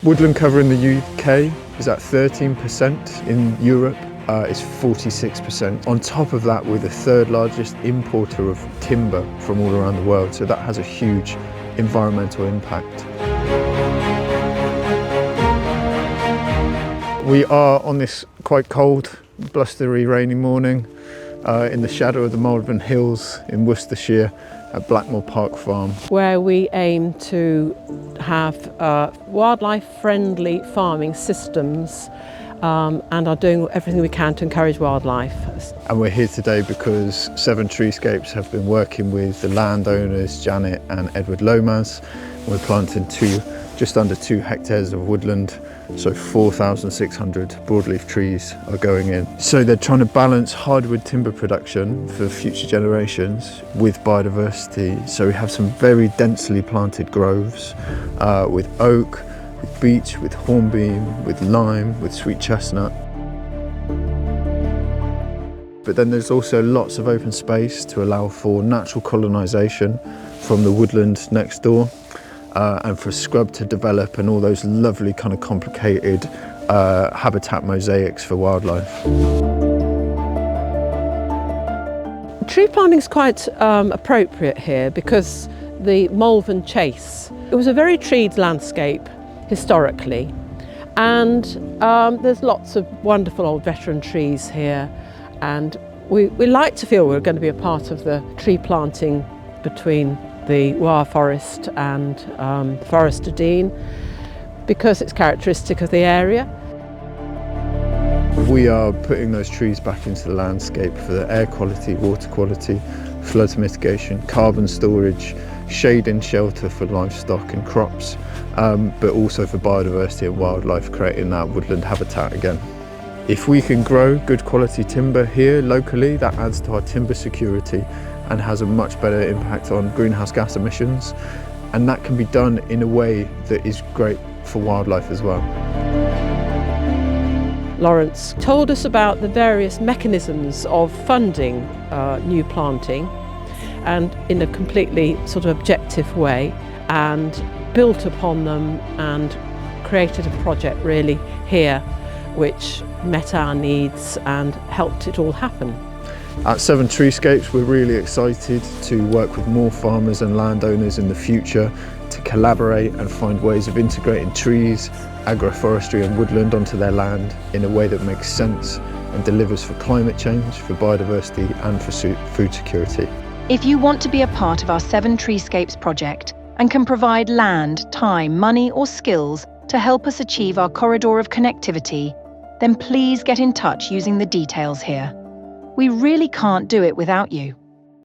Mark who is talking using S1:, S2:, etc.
S1: Woodland cover in the UK is at 13%, in Europe is 46%. On top of that, we're the third largest importer of timber from all around the world, so that has a huge environmental impact. We are on this quite cold, blustery, rainy morning in the shadow of the Malvern Hills in Worcestershire at Blackmore Park Farm,
S2: where we aim to have wildlife-friendly farming systems and are doing everything we can to encourage wildlife.
S1: And we're here today because Severn Treescapes have been working with the landowners Janet and Edward Lomas. We're planting just under 2 hectares of woodland, so 4,600 broadleaf trees are going in. So they're trying to balance hardwood timber production for future generations with biodiversity. So we have some very densely planted groves with oak, with beech, with hornbeam, with lime, with sweet chestnut. But then there's also lots of open space to allow for natural colonisation from the woodland next door. And for scrub to develop and all those lovely kind of complicated habitat mosaics for wildlife.
S2: Tree planting is quite appropriate here because the Malvern Chase, it was a very treed landscape historically, and there's lots of wonderful old veteran trees here, and we like to feel we're going to be a part of the tree planting between the Wire Forest and Forest of Dean because it's characteristic of the area.
S1: We are putting those trees back into the landscape for the air quality, water quality, flood mitigation, carbon storage, shade and shelter for livestock and crops, but also for biodiversity and wildlife, creating that woodland habitat again. If we can grow good quality timber here locally, that adds to our timber security and has a much better impact on greenhouse gas emissions, and that can be done in a way that is great for wildlife as well.
S2: Lawrence told us about the various mechanisms of funding new planting, and in a completely sort of objective way, and built upon them and created a project really here which met our needs and helped it all happen.
S1: At Severn Treescapes, we're really excited to work with more farmers and landowners in the future to collaborate and find ways of integrating trees, agroforestry and woodland onto their land in a way that makes sense and delivers for climate change, for biodiversity and for food security.
S3: If you want to be a part of our Severn Treescapes project and can provide land, time, money or skills to help us achieve our corridor of connectivity, then please get in touch using the details here. We really can't do it without you.